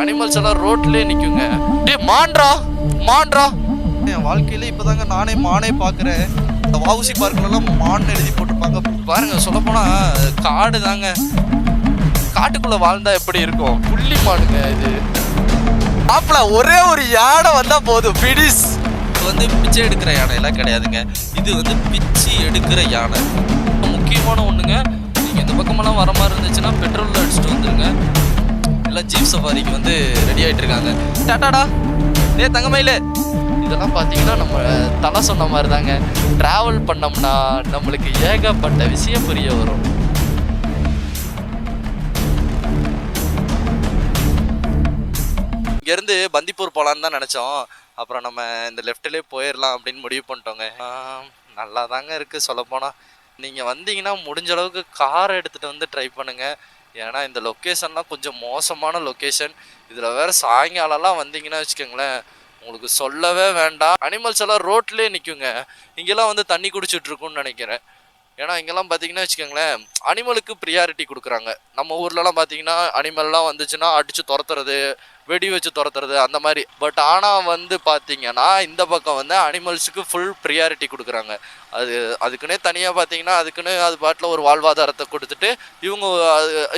Animals எல்லாம் ரோட்லயே நிக்குங்க. டேய் மான்டா மான்டா. என் வாழ்க்கையில இப்பதாங்க நானே மானே பாக்குறேன். வஉசி பார்க்லாம் மான் எழுதி போட்டுருப்பாங்க பாருங்க. சொல்ல போனா காடு தாங்க. காட்டுக்குள்ள வாழ்ந்தா எப்படி இருக்கும்? புள்ளி மானுங்க இது. ஆப்ல ஒரே ஒரு யானை வந்தா போதும் பிடிஸ். இது வந்து பிச்சை எடுக்கிற யானை எல்லாம் கிடையாதுங்க. இது வந்து பிச்சு எடுக்கிற யானை. முக்கியமான ஒண்ணுங்க, நீங்க இந்த பக்கமெல்லாம் வர மாதிரி இருந்துச்சுன்னா பெட்ரோல் அடிச்சுட்டு வந்துருங்க. எல்லாம் ஜீப் சஃபாரிக்கு வந்து ரெடி ஆகிட்டு இருக்காங்க. டாட்டாடா ஏ தங்கமயில. இதெல்லாம் பார்த்தீங்கன்னா நம்ம தலை சொன்ன மாதிரி தாங்க. ட்ராவல் பண்ணோம்னா நம்மளுக்கு ஏகப்பட்ட விஷயம் புரிய வரும். இங்கேருந்து பந்திப்பூர் போகலான்னு தான் நினச்சோம். அப்புறம் நம்ம இந்த லெஃப்ட்லேயே போயிடலாம் அப்படின்னு முடிவு பண்ணிட்டோங்க. நல்லா தாங்க இருக்குது சொல்லப்போனால். நீங்கள் வந்தீங்கன்னா முடிஞ்ச அளவுக்கு கார் எடுத்துகிட்டு வந்து ட்ரை பண்ணுங்கள். ஏன்னா இந்த லொக்கேஷன்லாம் கொஞ்சம் மோசமான லொக்கேஷன். இதில் வேறு சாயங்காலம்லாம் வந்தீங்கன்னா வச்சுக்கோங்களேன், உங்களுக்கு சொல்லவே வேண்டாம். அனிமல்ஸ் எல்லாம் ரோட்லேயே நிற்குங்க. இங்கெல்லாம் வந்து தண்ணி குடிச்சிட்ருக்குன்னு நினைக்கிறேன். ஏன்னா இங்கெல்லாம் பார்த்தீங்கன்னா வச்சுக்கோங்களேன், அனிமலுக்கு ப்ரியாரிட்டி கொடுக்குறாங்க. நம்ம ஊர்லலாம் பார்த்தீங்கன்னா அனிமல்லாம் வந்துச்சுன்னா அடித்து துரத்துறது, வெடி வச்சு துரத்துறது அந்த மாதிரி. பட் ஆனால் வந்து பார்த்தீங்கன்னா இந்த பக்கம் வந்து அனிமல்ஸுக்கு ஃபுல் ப்ரியாரிட்டி கொடுக்குறாங்க. அதுக்குன்னே தனியாக பார்த்தீங்கன்னா அதுக்குன்னு அது பாட்டில் ஒரு வாழ்வாதாரத்தை கொடுத்துட்டு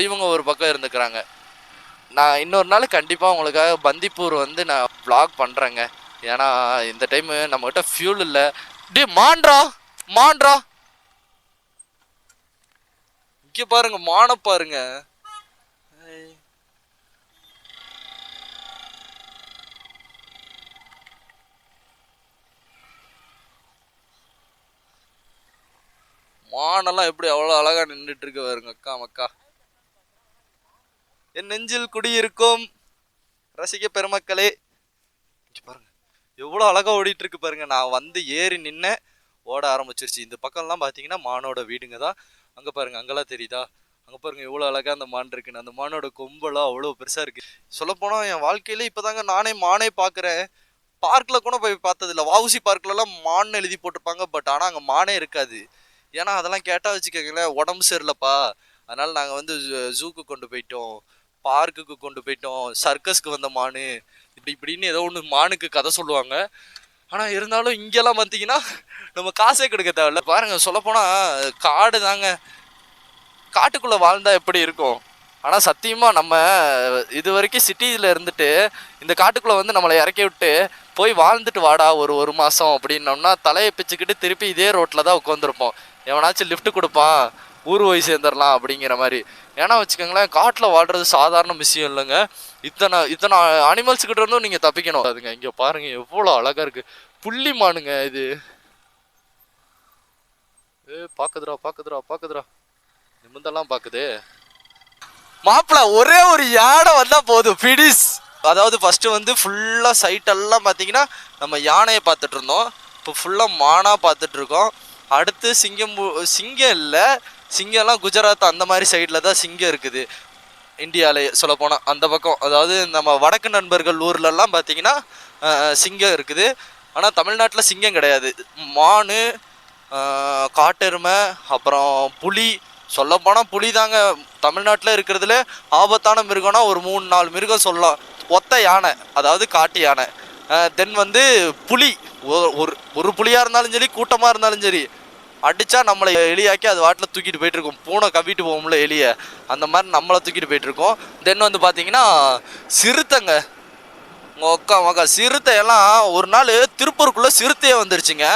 இவங்க ஒரு பக்கம் இருந்துக்கிறாங்க. நான் இன்னொரு நாள் கண்டிப்பாக உங்களுக்காக பந்திப்பூர் வந்து நான் வ்ளாக் பண்ணுறேங்க. ஏன்னா இந்த டைமு நம்மக்கிட்ட ஃபியூல் இல்லை. டே மான்டா மான்டா. இங்கே பாருங்க மான பாருங்க. மானெல்லாம் எப்படி அவ்வளோ அழகா நின்றுட்டு இருக்கு பாருங்க. அக்கா மக்கா என் நெஞ்சில் குடியிருக்கும் ரசிக பெருமக்களே. பாருங்க எவ்வளோ அழகா ஓடிட்டு இருக்கு பாருங்க. நான் வந்து ஏறி நின்ன ஓட ஆரம்பிச்சிருச்சு. இந்த பக்கம்லாம் பார்த்தீங்கன்னா மானோட வீடுங்க தான். அங்கே பாருங்க, அங்கெல்லாம் தெரியுதா? அங்கே பாருங்க எவ்வளோ அழகா அந்த மான் இருக்குன்னு. அந்த மானோட கொம்பெல்லாம் அவ்வளோ பெருசாக இருக்கு. சொல்லப்போனால் என் வாழ்க்கையில இப்போதாங்க நானே மானே பார்க்குறேன். பார்க்கில் கூட போய் பார்த்ததில்ல. வஉசி பார்க்லலாம் மான் எழுதி போட்டிருப்பாங்க. பட் ஆனால் அங்கே மானே இருக்காது. ஏன்னா அதெல்லாம் கேட்டால் வச்சுக்கோங்களேன், உடம்பு சரியில்லைப்பா, அதனால் நாங்கள் வந்து ஜூக்கு கொண்டு போயிட்டோம், பார்க்குக்கு கொண்டு போயிட்டோம், சர்க்கஸ்க்கு வந்த மான் இப்படின்னு ஏதோ ஒன்று மானுக்கு கதை சொல்லுவாங்க. ஆனால் இருந்தாலும் இங்கெல்லாம் பார்த்தீங்கன்னா நம்ம காசே கொடுக்க தேவையில்ல. பாருங்கள் சொல்லப்போனால் காடு தாங்க. காட்டுக்குள்ளே வாழ்ந்தா எப்படி இருக்கும்? ஆனால் சத்தியமாக நம்ம இது வரைக்கும் சிட்டியில் இருந்துட்டு இந்த காட்டுக்குள்ளே வந்து நம்மளை இறக்கி விட்டு போய் வாழ்ந்துட்டு வாடா ஒரு மாதம் அப்படின்னோம்னா தலையை பிச்சுக்கிட்டு திருப்பி இதே ரோட்டில் தான் உட்காந்துருப்போம். எவனாச்சும் லிஃப்ட் கொடுப்பான், ஊர் போய் சேர்ந்துடலாம் அப்படிங்கிற மாதிரி. ஏன்னா வச்சுக்கோங்களேன், காட்டில் வாழ்கிறது சாதாரண விஷயம் இல்லைங்க. இத்தனை அனிமல்ஸுக்கிட்ட இருந்தும் நீங்கள் தப்பிக்கணும். அதுங்க இங்கே பாருங்கள் எவ்வளோ அழகாக இருக்குது. புள்ளி மானுங்க இது. பாக்குதுடா நிமிந்தெல்லாம் பாக்குது. மாப்பிள்ள ஒரே ஒரு யானை வந்தா போதும் பிடிஸ். அதாவது ஃபர்ஸ்ட் வந்து ஃபுல்லா சைட்டெல்லாம் பார்த்தீங்கன்னா நம்ம யானையை பார்த்துட்டு இருந்தோம். இப்போ ஃபுல்லாக மானா பார்த்துட்டு இருக்கோம். அடுத்து சிங்கம் இல்லை, சிங்கம்லாம் குஜராத் அந்த மாதிரி சைடில் தான் சிங்கம் இருக்குது இந்தியாவிலே சொல்லப்போனால். அந்த பக்கம் அதாவது நம்ம வடக்கு நண்பர்கள் ஊர்லெல்லாம் பார்த்தீங்கன்னா சிங்கம் இருக்குது. ஆனால் தமிழ்நாட்டில் சிங்கம் கிடையாது. மான், காட்டெருமை, அப்புறம் புலி. சொல்லப்போனால் புலி தாங்க தமிழ்நாட்டில் இருக்கிறதுல ஆபத்தான மிருகம்னா ஒரு 3-4 மிருகம் சொல்லலாம். ஒத்த யானை, அதாவது காட்டு யானை. தென் வந்து புலி. ஒரு புலியாக இருந்தாலும் சரி, கூட்டமாக இருந்தாலும் சரி, அடித்தா நம்மளை எலியாக்கி அது வாட்டில் தூக்கிட்டு போயிட்டுருக்கோம். பூனை கவிட்டு போகும்ல எலியை, அந்த மாதிரி நம்மளை தூக்கிட்டு போயிட்டுருக்கோம். தென் வந்து பார்த்தீங்கன்னா சிறுத்தைங்க. மொக்கா சிறுத்தை எல்லாம் ஒரு நாள் திருப்பூருக்குள்ளே சிறுத்தையே வந்துருச்சுங்க.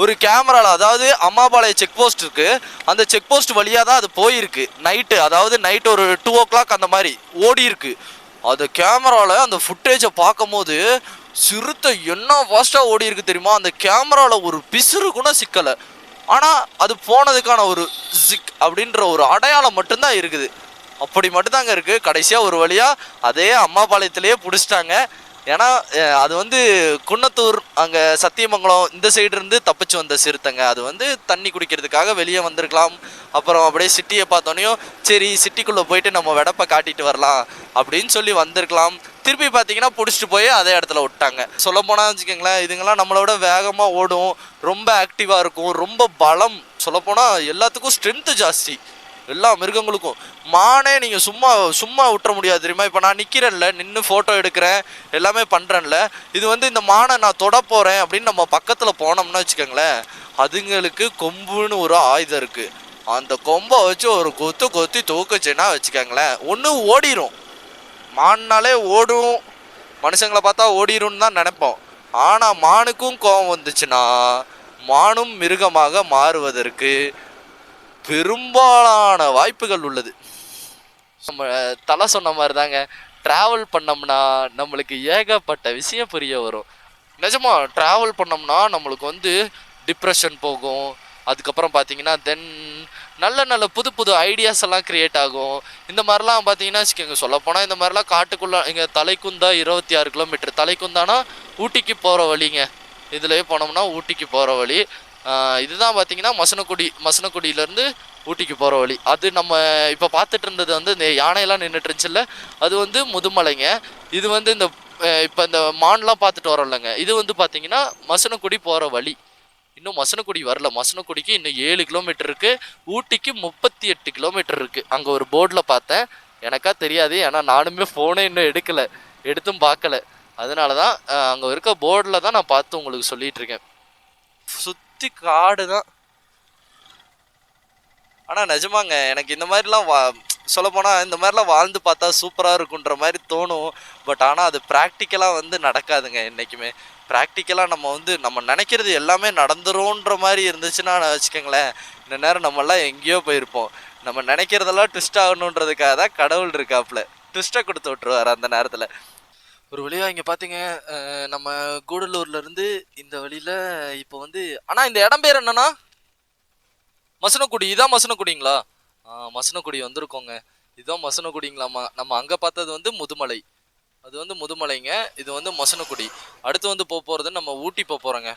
ஒரு கேமராவில், அதாவது அம்மாபாளைய செக் போஸ்ட் இருக்குது, அந்த செக் போஸ்ட் வழியாக தான் அது போயிருக்கு. நைட்டு ஒரு 2 o'clock அந்த மாதிரி ஓடி இருக்கு. அது கேமராவில் அந்த ஃபுட்டேஜை பார்க்கும் போது சிறுத்தை என்ன ஃபாஸ்ட்டாக ஓடி இருக்கு தெரியுமா? அந்த கேமராவில் ஒரு பிசுறு கூட சிக்கலை. ஆனால் அது போனதுக்கான ஒரு ஜிக் அப்படின்ற ஒரு அடையாளம் மட்டும்தான் இருக்குது. அப்படி மட்டும்தாங்க இருக்குது. கடைசியாக ஒரு வழியாக அதே அம்மாபாளையத்திலேயே பிடிச்சிட்டாங்க. ஏன்னா அது வந்து குன்னத்தூர் அங்கே சத்தியமங்கலம் இந்த சைடு இருந்து தப்பிச்சு வந்த சிறுத்தைங்க. அது வந்து தண்ணி குடிக்கிறதுக்காக வெளியே வந்திருக்கலாம். அப்புறம் அப்படியே சிட்டியை பார்த்தோன்னையும் சரி சிட்டிக்குள்ளே போயிட்டு நம்ம வெடப்பை காட்டிட்டு வரலாம் அப்படின்னு சொல்லி வந்திருக்கலாம். திருப்பி பார்த்தீங்கன்னா பிடிச்சிட்டு போய் அதே இடத்துல விட்டாங்க. சொல்ல போனால் வச்சுக்கோங்களேன், இதுங்கெல்லாம் நம்மளோட வேகமாக ஓடும், ரொம்ப ஆக்டிவாக இருக்கும், ரொம்ப பலம். சொல்லப்போனால் எல்லாத்துக்கும் ஸ்ட்ரென்த்து ஜாஸ்தி. எல்லா மிருகங்களுக்கும். மானே நீங்கள் சும்மா சும்மா விட்டுற முடியாது தெரியுமா? இப்போ நான் நிற்கிறேன்ல, நின்று ஃபோட்டோ எடுக்கிறேன், எல்லாமே பண்ணுறேன்ல, இது வந்து இந்த மானை நான் தொட போகிறேன் அப்படின்னு நம்ம பக்கத்தில் போனோம்னா வச்சுக்கோங்களேன், அதுங்களுக்கு கொம்புன்னு ஒரு ஆயுதம் இருக்குது. அந்த கொம்பை வச்சு ஒரு கொத்து கொத்தி தூக்குச்சுன்னா வச்சுக்கோங்களேன், ஒன்று ஓடிரும். மான்னாலே ஓடும், மனுஷங்களை பார்த்தா ஓடிரும்னு தான் நினைப்போம். ஆனால் மானுக்கும் கோபம் வந்துச்சுன்னா மானும் மிருகமாக மாறுவதற்கு பெரும்பாலான வாய்ப்புகள் உள்ளது. நம்ம தலை சொன்ன மாதிரி தாங்க, ட்ராவல் பண்ணோம்னா நம்மளுக்கு ஏகப்பட்ட விஷயம் புரிய வரும். நிஜமா ட்ராவல் பண்ணோம்னா நம்மளுக்கு வந்து டிப்ரெஷன் போகும். அதுக்கப்புறம் பார்த்தீங்கன்னா தென் நல்ல நல்ல புது புது ஐடியாஸ் எல்லாம் க்ரியேட் ஆகும். இந்த மாதிரிலாம் பார்த்தீங்கன்னா வச்சுக்கோங்க, சொல்லப்போனால் இந்த மாதிரிலாம் காட்டுக்குள்ளே இங்கே தலைக்குந்தா 26 கிலோமீட்டர். தலைக்குந்தானா ஊட்டிக்கு போகிற வழிங்க. இதுலேயே போனோம்னா ஊட்டிக்கு போகிற வழி. இதுதான் பார்த்தீங்கன்னா மசனக்குடியிலேருந்து ஊட்டிக்கு போகிற வழி. அது நம்ம இப்போ பார்த்துட்டு இருந்தது வந்து இந்த யானையெல்லாம் நின்றுட்டு இருந்துச்சுல்ல, அது வந்து முதுமலைங்க. இது வந்து இந்த இப்போ இந்த மான்லாம் பார்த்துட்டு வரோம்லங்க, இது வந்து பார்த்தீங்கன்னா மசனக்குடி போகிற வழி. இன்னும் மசனக்குடி வரல. மசனக்குடிக்கு இன்னும் 7 கிலோமீட்டர் இருக்குது. ஊட்டிக்கு 38 கிலோமீட்டர் இருக்குது. அங்கே ஒரு போர்டில் பார்த்தேன், எனக்கா தெரியாது, ஏன்னா நானுமே ஃபோனே இன்னும் எடுத்தும் பார்க்கல. அதனால தான் அங்கே இருக்க போர்டில் தான் நான் பார்த்து உங்களுக்கு சொல்லிகிட்டு இருக்கேன். சுற்றி காடு தான். ஆனால் நிஜமாங்க எனக்கு இந்த மாதிரிலாம் சொல்லப்போனால் இந்த மாதிரிலாம் வாழ்ந்து பார்த்தா சூப்பராக இருக்குன்ற மாதிரி தோணும். பட் ஆனால் அது ப்ராக்டிக்கலாக வந்து நடக்காதுங்க என்றைக்குமே. ப்ராக்டிக்கலாக நம்ம வந்து நம்ம நினைக்கிறது எல்லாமே நடந்துரும்ன்ற மாதிரி இருந்துச்சுன்னா வச்சுக்கோங்களேன், இந்த நேரம் நம்மெல்லாம் எங்கேயோ போயிருப்போம். நம்ம நினைக்கிறதெல்லாம் ட்விஸ்ட் ஆகணுன்றதுக்காக தான் கடவுள் இருக்காப்புல ட்விஸ்ட்டை கொடுத்து விட்ருவார் அந்த நேரத்தில். ஒரு வழியாக இங்கே பார்த்தீங்க, நம்ம கூடலூர்லேருந்து இந்த வழியில் இப்போ வந்து, ஆனால் இந்த இடம் பேர் என்னன்னா மசனக்குடி. இதான் மசனக்குடிங்களா? மசனக்குடி வந்திருக்கோங்க. இதுதான் மசனக்குடிங்களாம்மா. நம்ம அங்கே பார்த்தது வந்து முதுமலை, அது வந்து முதுமலைங்க. இது வந்து மசனக்குடி. அடுத்து வந்து போகிறது நம்ம ஊட்டி போகிறோங்க.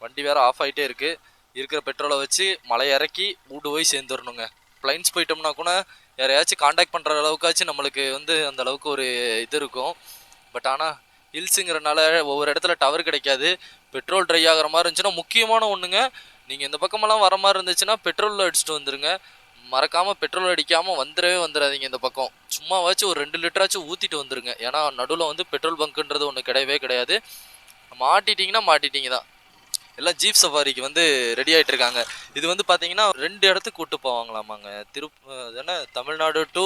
வண்டி வேறு ஆஃப் ஆகிட்டே இருக்குது. இருக்கிற பெட்ரோலை வச்சு மலை இறக்கி வீடு போய் சேர்ந்துடணுங்க. ப்ளைன்ஸ் போயிட்டோம்னா கூட யாரையாச்சும் காண்டாக்ட் பண்ணுற அளவுக்காச்சும் நம்மளுக்கு வந்து அந்த அளவுக்கு ஒரு இது இருக்கும். பட் ஆனால் ஹில்ஸுங்கிறனால ஒவ்வொரு இடத்துல டவர் கிடைக்காது. பெட்ரோல் ட்ரை ஆகிற மாதிரி இருந்துச்சுன்னா முக்கியமான ஒன்றுங்க, நீங்கள் இந்த பக்கமெல்லாம் வர மாதிரி இருந்துச்சுன்னா பெட்ரோலில் அடிச்சுட்டு வந்துடுங்க. மறக்காமல் பெட்ரோல் அடிக்காமல் வந்துடாதீங்க இந்த பக்கம். சும்மாவாச்சும் ஒரு 2 லிட்டராச்சும் ஊற்றிட்டு வந்துடுங்க. ஏன்னா நடுவில் வந்து பெட்ரோல் பங்க்குன்றது ஒன்று கிடையவே கிடையாது. மாட்டிட்டீங்க தான். எல்லாம் ஜீப் சஃபாரிக்கு வந்து ரெடி ஆகிட்டு இருக்காங்க. இது வந்து பார்த்தீங்கன்னா 2 இடத்துக்கு கூப்பிட்டு போவாங்களாமாங்க. தானே தமிழ்நாடு டு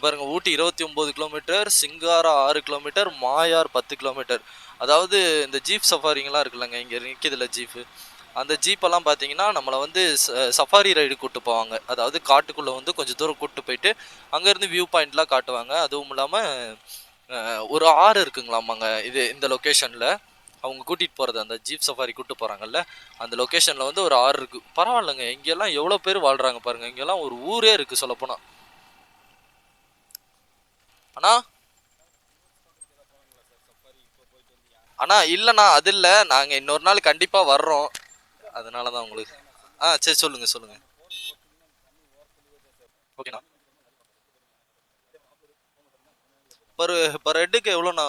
பாருங்க, ஊட்டி 29 kilometre, Singara 6 kilometre, Moyar 10 kilometre. அதாவது இந்த ஜீப் சஃபாரிங்கெலாம் இருக்குல்லங்க, இங்கே நிற்கிதில்ல ஜீப்பு, அந்த ஜீப்பெல்லாம் பார்த்தீங்கன்னா நம்மளை வந்து சஃபாரி ரைடு கூப்பிட்டு போவாங்க. அதாவது காட்டுக்குள்ளே வந்து கொஞ்சம் தூரம் கூப்பிட்டு போயிட்டு அங்கேருந்து வியூ பாயிண்ட்லாம் காட்டுவாங்க. அதுவும் இல்லாமல் ஒரு ஆறு இருக்குங்களாமாங்க இந்த லொக்கேஷனில். அவங்க கூட்டிகிட்டு போகிறது, அந்த ஜீப் சஃபாரி கூப்பிட்டு போகிறாங்கல்ல, அந்த லொக்கேஷனில் வந்து ஒரு ஆறு இருக்குது. பரவாயில்லைங்க, இங்கெல்லாம் எவ்வளோ பேர் வாழ்கிறாங்க பாருங்கள். இங்கெல்லாம் ஒரு ஊரே இருக்குது சொல்லப்போனால். அண்ணா இல்லைண்ணா, அது இல்லை, நாங்கள் இன்னொரு நாள் கண்டிப்பாக வர்றோம், அதனால தான் உங்களுக்கு. சரி சொல்லுங்கள். ஓகேண்ணா. பர் ஹெட்டுக்கு எவ்வளோண்ணா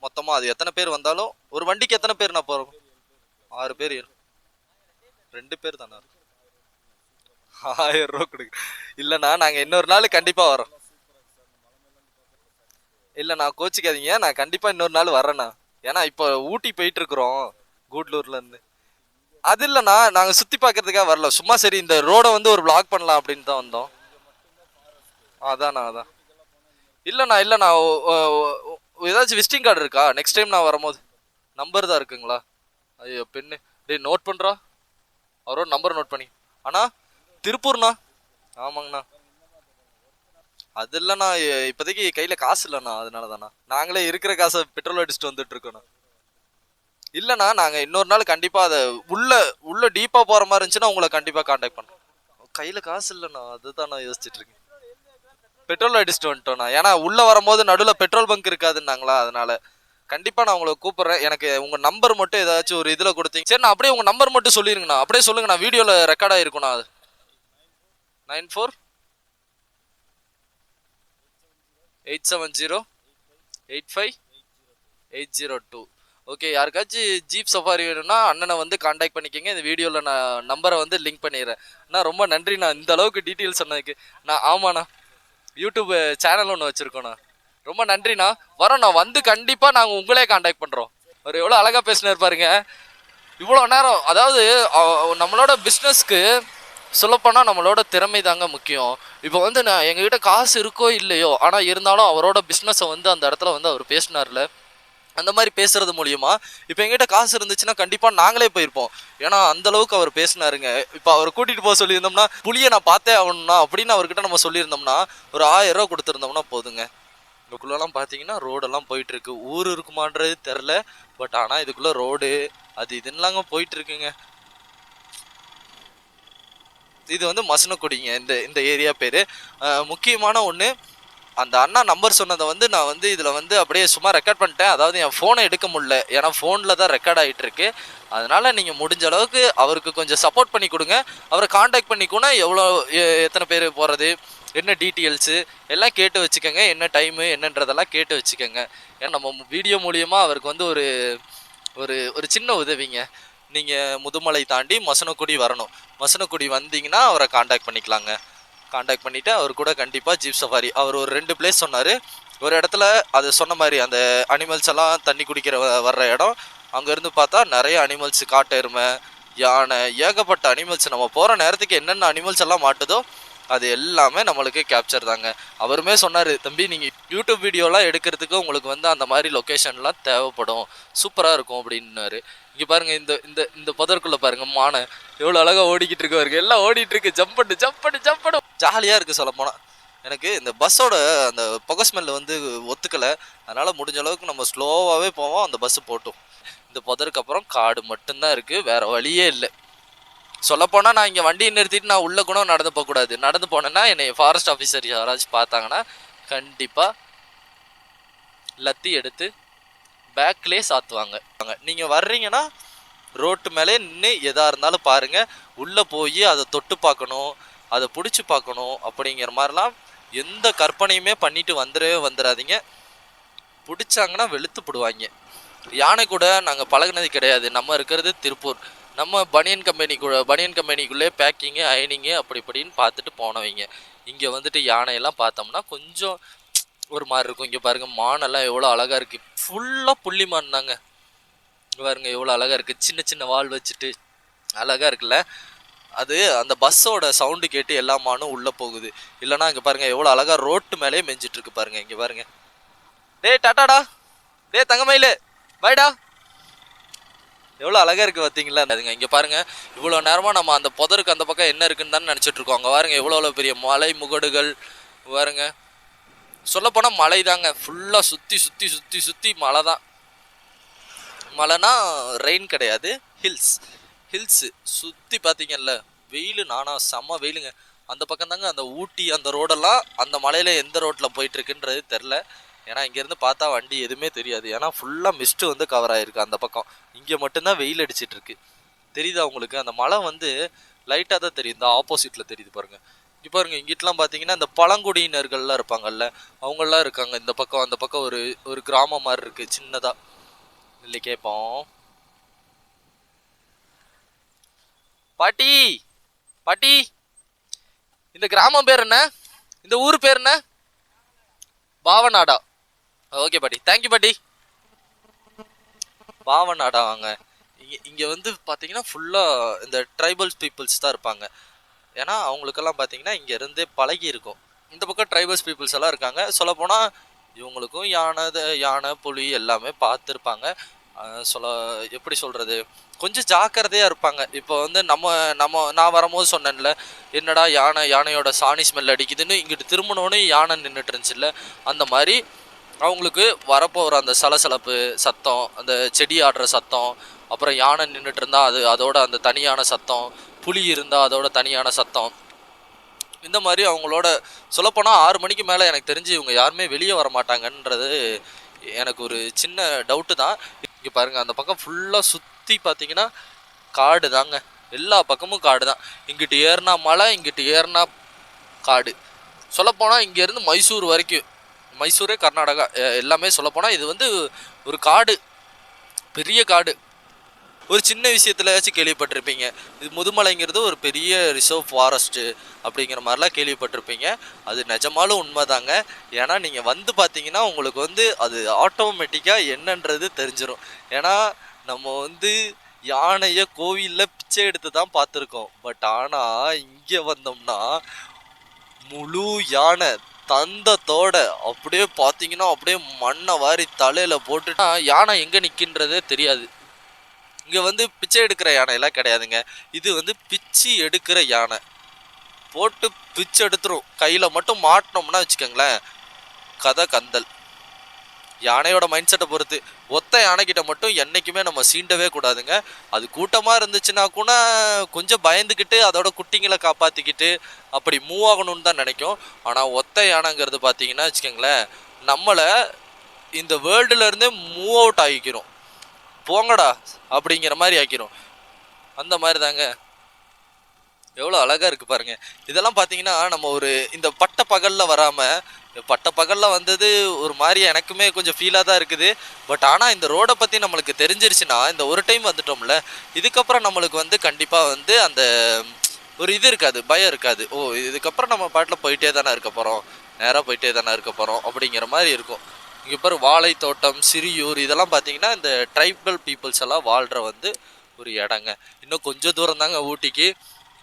மொத்தமாக? அது எத்தனை பேர் வந்தாலும் ஒரு வண்டிக்கு எத்தனை பேர்ண்ணா போகிறோம்? 6 பேர். 2 பேர் தானே. 1000 ரூபா கொடுங்க. இல்லைண்ணா, நாங்கள் இன்னொரு நாள் கண்டிப்பாக வரோம். இல்லைண்ணா கோச்சிக்காதீங்க, நான் கண்டிப்பாக இன்னொரு நாள் வரேண்ணா. ஏன்னா இப்போ ஊட்டி போயிட்டு இருக்கிறோம் கூடலூர்லேருந்து. அது இல்லைண்ணா, நாங்கள் சுற்றி பார்க்கறதுக்காக வரல, சும்மா சரி இந்த ரோடை வந்து ஒரு vlog பண்ணலாம் அப்படின்னு தான் வந்தோம். அதான் இல்லைண்ணா ஏதாச்சும் விசிட்டிங் கார்டு இருக்கா? நெக்ஸ்ட் டைம் நான் வரும்போது. நம்பர் தான் இருக்குங்களா? ஐயோ பெண்ணு, நோட் பண்ணுறா, அவரோட நம்பர் நோட் பண்ணி. அண்ணா திருப்பூர்ண்ணா. ஆமாங்கண்ணா. அது இல்லைண்ணா, இப்போதைக்கு கையில் காசு இல்லைண்ணா, அதனால தாண்ணா. நாங்களே இருக்கிற காசை பெட்ரோல் அடிச்சுட்டு வந்துட்டு இருக்கோண்ணா. இல்லைண்ணா, நாங்கள் இன்னொரு நாள் கண்டிப்பாக அதை உள்ள டீப்பாக போகிற மாதிரி இருந்துச்சுன்னா உங்களை கண்டிப்பாக காண்டாக்ட் பண்ணுறோம். கையில் காசு இல்லைண்ணா, அதுதான் நான் யோசிச்சுட்டு இருக்கேன். பெட்ரோல் அடிச்சுட்டு வந்துட்டோண்ணா, ஏன்னா உள்ளே வரும்போது நடுவில் பெட்ரோல் பங்க் இருக்காதுன்னாங்களா, அதனால கண்டிப்பாக நான் உங்களை கூப்பிட்றேன். எனக்கு உங்கள் நம்பர் மட்டும் ஏதாச்சும் ஒரு இதில் கொடுத்தீங்க. சரி, நான் அப்படியே உங்கள் நம்பர் மட்டும் சொல்லிடுங்கண்ணா. அப்படியே சொல்லுங்கண்ணா, வீடியோவில் ரெக்கார்ட் ஆகிருக்குண்ணா. அது 94-870-85-802. ஓகே, யாருக்காச்சும் ஜீப் சஃபாரி வேணும்னா அண்ணனை வந்து காண்டாக்ட் பண்ணிக்கோங்க. இந்த வீடியோவில் நான் நம்பரை வந்து லிங்க் பண்ணிடுறேன். அண்ணா ரொம்ப நன்றிண்ணா இந்த அளவுக்கு டீட்டெயில்ஸ் சொன்னதுக்கு. ஆமாண்ணா, யூடியூப் சேனல் ஒன்று வச்சுருக்கோண்ணா. ரொம்ப நன்றிண்ணா. வரோம், நான் வந்து கண்டிப்பாக நாங்கள் உங்களே காண்டாக்ட் பண்ணுறோம். அவர் எவ்வளோ அழகாக பேசினார் பாருங்க இவ்வளோ நேரம். அதாவது நம்மளோட பிஸ்னஸ்க்கு சொல்லப்போனால் நம்மளோட திறமை தாங்க முக்கியம். இப்போ வந்து நான் எங்ககிட்ட காசு இருக்கோ இல்லையோ, ஆனால் இருந்தாலும் அவரோட பிஸ்னஸை வந்து அந்த இடத்துல வந்து அவர் பேசினார்ல, அந்த மாதிரி பேசுறது மூலியமா இப்போ எங்கிட்ட காசு இருந்துச்சுன்னா கண்டிப்பாக நாங்களே போயிருப்போம். ஏன்னா அந்த அளவுக்கு அவர் பேசினாருங்க. இப்போ அவர் கூட்டிகிட்டு போக சொல்லியிருந்தோம்னா, புளியை நான் பார்த்தே ஆகணும்னா அப்படின்னு அவர்கிட்ட நம்ம சொல்லியிருந்தோம்னா ஒரு 1000 ரூபா கொடுத்துருந்தோம்னா போதுங்க. இதுக்குள்ளெல்லாம் பார்த்தீங்கன்னா ரோடெல்லாம் போயிட்டு இருக்கு. ஊர் இருக்குமான்றது தெரில, பட் ஆனால் இதுக்குள்ள ரோடு அது இதுன்னுலாங்க போயிட்டு இருக்குங்க. இது வந்து மசனக்குடிங்க இந்த இந்த ஏரியா பேர். முக்கியமான ஒன்று, அந்த அண்ணா நம்பர் சொன்னதை வந்து நான் வந்து இதில் வந்து அப்படியே சும்மா ரெக்கார்ட் பண்ணிட்டேன். அதாவது என் ஃபோனை எடுக்க முடியல, ஏன்னா ஃபோனில் தான் ரெக்கார்ட் ஆகிட்டு இருக்கு. அதனால் நீங்கள் முடிஞ்ச அளவுக்கு அவருக்கு கொஞ்சம் சப்போர்ட் பண்ணி கொடுங்க. அவரை காண்டாக்ட் பண்ணிக்கூட எவ்வளோ எத்தனை பேர் போகிறது, என்ன டீட்டெயில்ஸு எல்லாம் கேட்டு வச்சுக்கோங்க. என்ன டைமு என்னன்றதெல்லாம் கேட்டு வச்சுக்கோங்க. ஏன்னா நம்ம வீடியோ மூலியமாக அவருக்கு வந்து ஒரு ஒரு ஒரு சின்ன உதவிங்க. நீங்கள் முதுமலை தாண்டி மசனக்குடி வரணும். மசனக்குடி வந்தீங்கன்னா அவரை காண்டாக்ட் பண்ணிக்கலாங்க. காண்டாக்ட் பண்ணிவிட்டு அவர் கூட கண்டிப்பாக ஜீப் சஃபாரி அவர் ஒரு 2 பிளேஸ் சொன்னார். ஒரு இடத்துல அது சொன்ன மாதிரி அந்த அனிமல்ஸ் எல்லாம் தண்ணி குடிக்கிற வர்ற இடம், அங்கேருந்து பார்த்தா நிறைய அனிமல்ஸ், காட்டு எருமை, யானை, ஏகப்பட்ட அனிமல்ஸ். நம்ம போகிற நேரத்துக்கு என்னென்ன அனிமல்ஸ் எல்லாம் மாட்டுதோ அது எல்லாமே நம்மளுக்கு கேப்சர் தாங்க. அவருமே சொன்னார், தம்பி நீங்கள் யூடியூப் வீடியோலாம் எடுக்கிறதுக்கு உங்களுக்கு வந்து அந்த மாதிரி லொக்கேஷன்லாம் தேவைப்படும், சூப்பராக இருக்கும் அப்படின்னாரு. இங்கே பாருங்கள், இந்த இந்த இந்த புதற்குள்ளே பாருங்கள் மானை எவ்வளோ அழகாக ஓடிக்கிட்டு இருக்கு பாருங்க. எல்லாம் ஓடிட்டு இருக்கு, ஜம்ப் பண்ணு ஜம்ப் பண்ணு ஜம்ப் பண்ணு. ஜாலியாக இருக்குது சொல்ல போனால். எனக்கு இந்த பஸ்ஸோட அந்த புகை ஸ்மெல் வந்து ஒத்துக்கலை. அதனால் முடிஞ்ச அளவுக்கு நம்ம ஸ்லோவாகவே போவோம். அந்த பஸ்ஸு போட்டோம். இந்த புதருக்கு அப்புறம் காடு மட்டும்தான் இருக்குது, வேறு வழியே இல்லை. சொல்லப்போனால் நான் இங்கே வண்டியை நிறுத்திட்டு நான் உள்ளே கூட நடந்து போகக்கூடாது. நடந்து போனேன்னா என்னை ஃபாரஸ்ட் ஆஃபீஸர் யாராச்சும் பார்த்தாங்கன்னா கண்டிப்பாக லத்தி எடுத்து பேக்லேயே சாத்துவாங்க. நீங்கள் வர்றீங்கன்னா ரோட்டு மேலே நின்று எதாக இருந்தாலும் பாருங்கள். உள்ளே போய் அதை தொட்டு பார்க்கணும், அதை பிடிச்சி பார்க்கணும் அப்படிங்கிற மாதிரிலாம் எந்த கற்பனையுமே பண்ணிட்டு வந்துடாதீங்க. பிடிச்சாங்கன்னா வெளுத்து போடுவாங்க. யானை கூட நாங்கள் பழகினது கிடையாது. நம்ம இருக்கிறது திருப்பூர். நம்ம பனியன் கம்பெனிக்குள்ளே பேக்கிங்கு, அயனிங்கு அப்படி இப்படின்னு பார்த்துட்டு போனவங்க. இங்கே வந்துட்டு யானையெல்லாம் பார்த்தோம்னா கொஞ்சம் ஒரு மாதிரி இருக்கும். இங்கே பாருங்கள், மானெல்லாம் எவ்வளோ அழகாக இருக்குது. ஃபுல்லாக புள்ளி மான் தாங்க. இங்கே பாருங்கள் எவ்வளோ அழகாக இருக்குது, சின்ன சின்ன வால் வச்சுட்டு அழகாக இருக்குல்ல. அது அந்த பஸ்ஸோட சவுண்டு கேட்டு எல்லா மானும் உள்ளே போகுது. இல்லைனா இங்கே பாருங்கள் எவ்வளோ அழகாக ரோட்டு மேலே மெஞ்சிட்ருக்கு பாருங்கள். இங்கே பாருங்கள், டே டாட்டாடா, டே தங்கமயிலே பாய்டா, எவ்வளோ அழகாக இருக்குது பார்த்தீங்களா. அதுங்க இங்கே பாருங்கள், இவ்வளோ நேரமாக நம்ம அந்த புதருக்கு அந்த பக்கம் என்ன இருக்குன்னு தானே நினச்சிட்ருக்கோம். அங்கே பாருங்கள் எவ்வளோ பெரிய மலை முகடுகள் பாருங்க. சொல்லப்போனால் மலை தாங்க, ஃபுல்லாக சுற்றி சுற்றி சுற்றி சுற்றி மலை தான். மலைனா ரெயின் கிடையாது, ஹில்ஸு சுற்றி பார்த்தீங்கல்ல. வெயில் நானா செம்ம வெயிலுங்க. அந்த பக்கம் தாங்க அந்த ஊட்டி அந்த ரோடெல்லாம், அந்த மலையில் எந்த ரோட்டில் போயிட்டுருக்குன்றது தெரில. ஏன்னா இங்கேருந்து பார்த்தா வண்டி எதுவுமே தெரியாது. ஏன்னா ஃபுல்லாக மிஸ்ட்டு வந்து கவர் ஆகிருக்கு அந்த பக்கம். இங்கே மட்டும்தான் வெயில் அடிச்சிட்ருக்கு. தெரியுதா உங்களுக்கு? அந்த மலை வந்து லைட்டாக தான் தெரியும். இந்த ஆப்போசிட்டில் தெரியுது பாருங்கள். இப்போ பாருங்கள், இங்கிட்டலாம் பார்த்தீங்கன்னா இந்த பழங்குடியினர்கள்லாம் இருப்பாங்கல்ல, அவங்களாம் இருக்காங்க இந்த பக்கம். அந்த பக்கம் ஒரு கிராமம் மாதிரி இருக்குது சின்னதாக. இல்லை கேட்போம், பாட்டி பாட்டி இந்த கிராமம் பேர் என்ன, இந்த ஊர் பேர் என்ன? பாவநாடா. ஓகே பாட்டி, தேங்க்யூ பாட்டி. பாவநாடா வாங்க. இங்கே வந்து பார்த்தீங்கன்னா ஃபுல்லாக இந்த ட்ரைபல்ஸ் பீப்புள்ஸ் தான் இருப்பாங்க. ஏன்னா அவங்களுக்கெல்லாம் பார்த்தீங்கன்னா இங்கேருந்தே பழகி இருக்கும். இந்த பக்கம் ட்ரைபல்ஸ் பீப்புள்ஸ் எல்லாம் இருக்காங்க. சொல்லப்போனால் இவங்களுக்கும் யானை புலி எல்லாமே பார்த்துருப்பாங்க. எப்படி சொல்கிறது, கொஞ்சம் ஜாக்கிரதையாக இருப்பாங்க. இப்போ வந்து நான் வரும்போது சொன்னேன்ல, என்னடா யானையோட சாணி ஸ்மெல் அடிக்குதுன்னு, இங்கிட்டு திரும்பினோன்னு யானை நின்றுட்டு இருந்துச்சுல்ல, அந்த மாதிரி அவங்களுக்கு வரப்போகிற அந்த சலசலப்பு சத்தம், அந்த செடி ஆடுற சத்தம், அப்புறம் யானை நின்றுட்டு இருந்தால் அதோட அந்த தனியான சத்தம், புலி இருந்தால் அதோட தனியான சத்தம், இந்த மாதிரி அவங்களோட சொல்லப்போனால் 6 மணிக்கு மேலே எனக்கு தெரிஞ்சு இவங்க யாருமே வெளியே வர மாட்டாங்கன்றது எனக்கு ஒரு சின்ன டவுட்டு தான். இங்கே பாருங்கள், அந்த பக்கம் ஃபுல்லாக சுற்றி பார்த்தீங்கன்னா காடு தாங்க. எல்லா பக்கமும் காடு தான். இங்கிட்டு ஏறினா மலை, இங்கிட்டு ஏறினா காடு. சொல்லப்போனால் இங்கேருந்து மைசூர் வரைக்கும், மைசூரே கர்நாடகா எல்லாமே சொல்லப்போனால் இது வந்து ஒரு காடு. பெரிய காடு. ஒரு சின்ன விஷயத்துலயாச்சும் கேள்விப்பட்டிருப்பீங்க, இது முதுமலைங்கிறது ஒரு பெரிய ரிசர்வ் ஃபாரஸ்ட்டு அப்படிங்கிற மாதிரிலாம் கேள்விப்பட்டிருப்பீங்க. அது நிஜமாலும் உண்மைதாங்க. ஏன்னா நீங்கள் வந்து பார்த்தீங்கன்னா உங்களுக்கு வந்து அது ஆட்டோமேட்டிக்காக என்னன்றது தெரிஞ்சிடும். ஏன்னா நம்ம வந்து யானையை கோவிலில் பிச்சை எடுத்து தான் பார்த்துருக்கோம். பட் ஆனால் இங்கே வந்தோம்னா முழு யானை தந்தத்தோட அப்படியே பார்த்தீங்கன்னா அப்படியே மண்ணை வாரி தலையில் போட்டுட்டா யானை எங்கே நிற்கின்றதே தெரியாது. இங்கே வந்து பிச்சை எடுக்கிற யானையெல்லாம் கிடையாதுங்க. இது வந்து பிச்சு எடுக்கிற யானை. போட்டு பிச்சு எடுத்துரும். கையில் மட்டும் மாட்டினோம்னா வச்சுக்கோங்களேன், கதை கந்தல். யானையோட மைண்ட் செட்டை பொறுத்து. ஒத்த யானைக்கிட்ட மட்டும் என்றைக்குமே நம்ம சீண்டவே கூடாதுங்க. அது கூட்டமாக இருந்துச்சுன்னா கூட கொஞ்சம் பயந்துக்கிட்டு அதோட குட்டிங்களை காப்பாற்றிக்கிட்டு அப்படி மூவ் ஆகணும்னு தான் நினைக்கும். ஆனால் ஒத்த யானைங்கிறது பார்த்தீங்கன்னா வச்சுக்கோங்களேன், நம்மளை இந்த வேர்ல்டுலேருந்தே மூவ் அவுட் ஆகிக்கிறோம். போங்கடா அப்படிங்கிற மாதிரி ஆக்கிரும். அந்த மாதிரி தாங்க. எவ்வளோ அழகாக இருக்குது பாருங்கள். இதெல்லாம் பார்த்தீங்கன்னா நம்ம ஒரு இந்த பட்ட பகலில் வராமல், பட்ட பகலில் வந்தது ஒரு மாதிரி எனக்குமே கொஞ்சம் ஃபீலாக தான் இருக்குது. பட் ஆனால் இந்த ரோடை பற்றி நம்மளுக்கு தெரிஞ்சிருச்சுன்னா, இந்த ஒரு டைம் வந்துட்டோம்ல, இதுக்கப்புறம் நம்மளுக்கு வந்து கண்டிப்பாக வந்து அந்த ஒரு இது இருக்காது, பயம் இருக்காது. ஓ இதுக்கப்புறம் நம்ம பாட்டில் போயிட்டே தானே இருக்க போகிறோம், நேராக போயிட்டே தானே இருக்க போகிறோம் அப்படிங்கிற மாதிரி இருக்கும். இங்கே பாரு வாழை தோட்டம், சிறியூர், இதெல்லாம் பார்த்தீங்கன்னா இந்த ட்ரைபல் பீப்புள்ஸ் எல்லாம் வாழ்கிற வந்து ஒரு இடங்க. இன்னும் கொஞ்சம் தூரம் தாங்க ஊட்டிக்கு.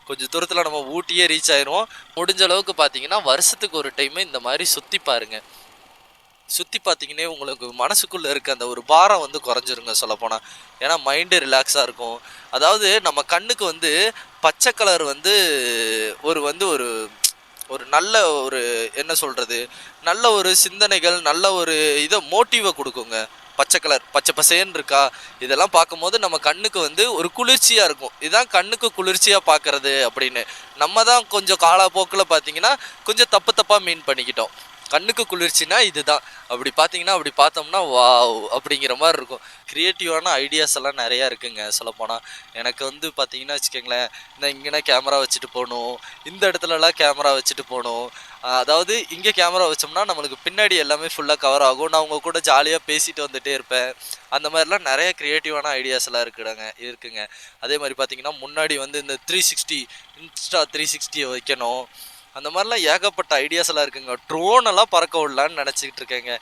கொஞ்சம் தூரத்தில் நம்ம ஊட்டியே ரீச் ஆயிடுவோம். முடிஞ்ச அளவுக்கு பார்த்தீங்கன்னா வருஷத்துக்கு ஒரு டைமு இந்த மாதிரி சுற்றி பாருங்க. சுற்றி பார்த்தீங்கன்னே உங்களுக்கு மனசுக்குள்ளே இருக்க அந்த ஒரு பாரம் வந்து குறைஞ்சிருங்க சொல்லப்போனால். ஏன்னா மைண்டு ரிலாக்ஸாக இருக்கும். அதாவது நம்ம கண்ணுக்கு வந்து பச்சை கலர் வந்து ஒரு ஒரு நல்ல ஒரு என்ன சொல்கிறது, நல்ல ஒரு சிந்தனைகள், நல்ல ஒரு இதை மோட்டிவை கொடுக்குங்க. பச்சை கலர் பச்சை பசேன்னு இருக்கா, இதெல்லாம் பார்க்கும்போது நம்ம கண்ணுக்கு வந்து ஒரு குளிர்ச்சியாக இருக்கும். இதுதான் கண்ணுக்கு குளிர்ச்சியாக பார்க்குறது அப்படின்னு. நம்ம தான் கொஞ்சம் காலப்போக்கில் பார்த்தீங்கன்னா கொஞ்சம் தப்பாக மீன் பண்ணிக்கிட்டோம். கண்ணுக்கு குளிர்ச்சினா இதுதான். அப்படி பார்த்தீங்கன்னா அப்படி பார்த்தோம்னா வாவ் அப்படிங்கிற மாதிரி இருக்கும். க்ரியேட்டிவான ஐடியாஸ் எல்லாம் நிறையா இருக்குங்க சொல்லப்போனால். எனக்கு வந்து பார்த்தீங்கன்னா வச்சுக்கோங்களேன், இந்த இங்கேனா கேமரா வச்சுட்டு போகணும், இந்த இடத்துலலாம் கேமரா வச்சுட்டு போகணும். அதாவது இங்கே கேமரா வச்சோம்னா நம்மளுக்கு பின்னாடி எல்லாமே ஃபுல்லாக கவர் ஆகும். நான் அவங்க கூட ஜாலியாக பேசிட்டு வந்துகிட்டே இருப்பேன். அந்த மாதிரிலாம் நிறைய க்ரியேட்டிவான ஐடியாஸ் எல்லாம் இருக்குங்க. அதே மாதிரி பார்த்தீங்கன்னா முன்னாடி வந்து இந்த 360 இன்ஸ்டா 360 வைக்கணும். அந்த மாதிரிலாம் ஏகப்பட்ட ஐடியாஸ் எல்லாம் இருக்குங்க. ட்ரோன் எல்லாம் பறக்க விடலான்னு நினச்சிக்கிட்டு இருக்கேங்க.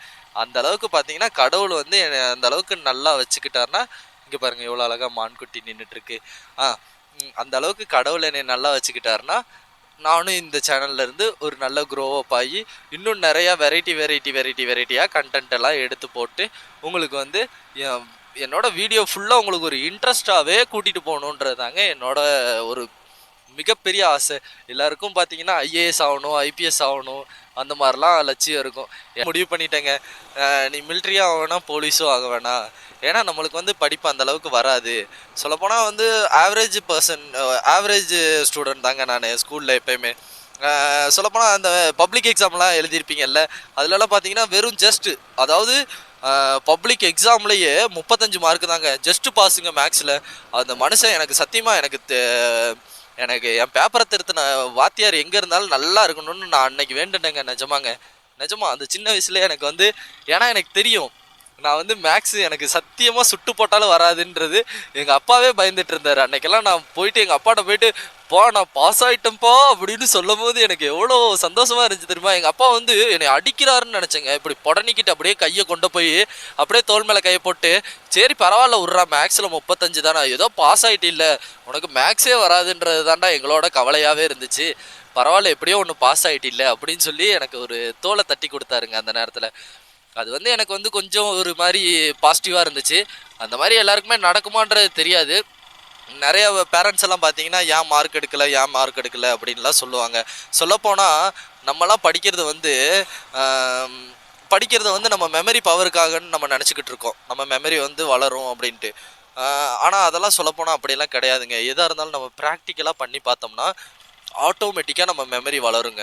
அந்த அளவுக்கு பார்த்தீங்கன்னா கடவுள் வந்து அந்த அளவுக்கு நல்லா வச்சுக்கிட்டாருன்னா, இங்கே பாருங்கள் எவ்வளோ அழகாக மான்குட்டி நின்றுட்டுருக்கு. அந்த அளவுக்கு கடவுள் என்னை நல்லா வச்சுக்கிட்டாருன்னா, நானும் இந்த சேனல்லேருந்து ஒரு நல்ல க்ரோவப் ஆகி இன்னும் நிறையா வெரைட்டியாக கண்டென்ட் எல்லாம் எடுத்து போட்டு உங்களுக்கு வந்து என்னோட வீடியோ ஃபுல்லாக உங்களுக்கு ஒரு இன்ட்ரெஸ்டாகவே கூட்டிகிட்டு போகணுன்றது தாங்க என்னோட ஒரு மிகப்பெரிய ஆசை. எல்லாருக்கும் பார்த்தீங்கன்னா ஐஏஎஸ் ஆகணும், ஐபிஎஸ் ஆகணும், அந்த மாதிரிலாம் லட்சியம் இருக்கும். முடிவு பண்ணிட்டேங்க, நீ மிலிட்ரியாக ஆக வேணாம், போலீஸும் ஆக வேணாம். ஏன்னா நம்மளுக்கு வந்து படிப்பு அந்தளவுக்கு வராது. சொல்லப்போனால் வந்து ஆவரேஜ் ஸ்டூடெண்ட் தாங்க நான் ஸ்கூலில் எப்போயுமே. சொல்லப்போனால் அந்த பப்ளிக் எக்ஸாம்லாம் எழுதியிருப்பீங்கல்ல, அதிலலாம் பார்த்தீங்கன்னா வெறும் ஜஸ்ட்டு, அதாவது பப்ளிக் எக்ஸாம்லேயே 35 மார்க்கு தாங்க, ஜஸ்ட்டு பாஸுங்க மேக்ஸில். அந்த மனுஷன் எனக்கு சத்தியமாக எனக்கு என் பேப்பரை திருத்தின வாத்தியார் எங்கே இருந்தாலும் நல்லா இருக்கணும்னு நான் அன்னைக்கு வேண்டுனேங்க. நிஜமா அந்த சின்ன வயசுல எனக்கு வந்து, ஏன்னா எனக்கு தெரியும் நான் வந்து மேக்ஸு எனக்கு சத்தியமாக சுட்டு போட்டாலும் வராதுன்றது. எங்கள் அப்பாவே பயந்துட்டு இருந்தார். அன்னைக்கெல்லாம் நான் போயிட்டு எங்கள் அப்பாட்ட போயிட்டு, நான் பாஸ் ஆகிட்டேன்ப்பா அப்படின்னு சொல்லும் போது எனக்கு எவ்வளோ சந்தோஷமாக இருந்துச்சு தெரியுமா. எங்கள் அப்பா வந்து என்னை அடிக்கிறாருன்னு நினச்சேங்க. இப்படி புடனிக்கிட்டு அப்படியே கையை கொண்டு போய் அப்படியே தோல் மேலே கையை போட்டு, சரி பரவாயில்ல விட்றா, மேக்ஸில் 35 தானே, ஏதோ பாஸ் ஆகிட்டு இல்லை, உனக்கு மேக்ஸே வராதுன்றது தாண்டா எங்களோட கவலையாகவே இருந்துச்சு, பரவாயில்ல எப்படியோ ஒன்று பாஸ் ஆகிட்டு இல்லை அப்படின்னு சொல்லி எனக்கு ஒரு தோலை தட்டி கொடுத்தாருங்க அந்த நேரத்தில். அது வந்து எனக்கு வந்து கொஞ்சம் ஒரு மாதிரி பாசிட்டிவாக இருந்துச்சு. அந்த மாதிரி எல்லாருக்குமே நடக்குமான்றது தெரியாது. நிறைய பேரண்ட்ஸ் எல்லாம் பார்த்தீங்கன்னா ஏன் மார்க் எடுக்கலை அப்படின்லாம் சொல்லுவாங்க. சொல்லப்போனால் நம்மலாம் படிக்கிறத வந்து நம்ம மெமரி பவருக்காகன்னு நம்ம நினச்சிக்கிட்டு இருக்கோம். நம்ம மெமரி வந்து வளரும் அப்படின்ட்டு. ஆனால் அதெல்லாம் சொல்லப்போனால் அப்படியெல்லாம் கிடையாதுங்க. எதாக இருந்தாலும் நம்ம ப்ராக்டிக்கலாக பண்ணி பார்த்தோம்னா ஆட்டோமேட்டிக்காக நம்ம மெமரி வளருங்க.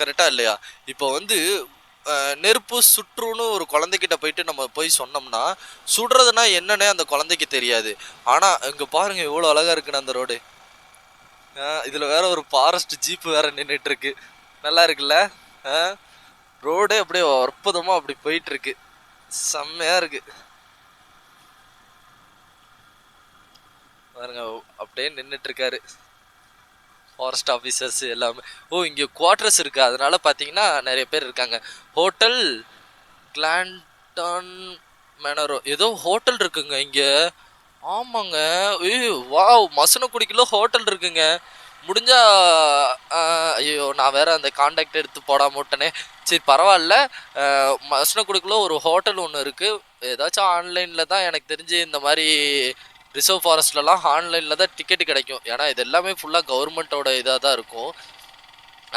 கரெக்டாக இல்லையா? இப்போ வந்து நெருப்பு சுற்றுன்னு ஒரு குழந்தைகிட்ட போயிட்டு நம்ம போய் சொன்னோம்னா, சுடுறதுனா என்னன்னே அந்த குழந்தைக்கு தெரியாது. ஆனால் இங்கே பாருங்கள் எவ்வளோ அழகாக இருக்குன்னு அந்த ரோடு. இதில் வேற ஒரு ஃபாரஸ்ட் ஜீப்பு வேற நின்றுட்டு இருக்கு. நல்லா இருக்குல்ல? ரோடே அப்படியே அற்புதமாக அப்படி போயிட்டுருக்கு. செம்மையாக இருக்குது. பாருங்க அப்படியே நின்றுட்டு இருக்காரு. ஃபாரஸ்ட் ஆஃபீஸர்ஸ் எல்லாமே. ஓ இங்கே குவார்டர்ஸ் இருக்குது, அதனால பார்த்தீங்கன்னா நிறைய பேர் இருக்காங்க. ஹோட்டல் கிளாண்டன் மேனரோ ஏதோ ஹோட்டல் இருக்குங்க இங்கே. ஆமாங்க. ஏய் வாவ், மசனக்குடிக்குள்ள ஹோட்டல் இருக்குங்க. முடிஞ்சா ஐயோ நான் வேற அந்த காண்டாக்ட் எடுத்து போடாம விட்டனே. சரி பரவாயில்ல. மசனக்குடிக்குள்ள ஒரு ஹோட்டல் ஒன்று இருக்குது. ஏதாச்சும் ஆன்லைனில் தான் எனக்கு தெரிஞ்சு இந்த மாதிரி ரிசர்வ் ஃபாரஸ்ட்லலாம் ஆன்லைனில் தான் டிக்கெட்டு கிடைக்கும். ஏன்னா இது எல்லாமே ஃபுல்லாக கவர்மெண்ட்டோட இதாக தான் இருக்கும்.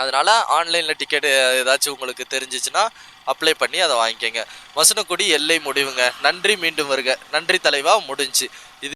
அதனால் ஆன்லைனில் டிக்கெட்டு ஏதாச்சும் உங்களுக்கு தெரிஞ்சிச்சுன்னா அப்ளை பண்ணி அதை வாங்கிக்கோங்க. மசனக்குடி எல்லை முடிவுங்க. நன்றி, மீண்டும் வருக. நன்றி தலைவா, முடிஞ்சு இது.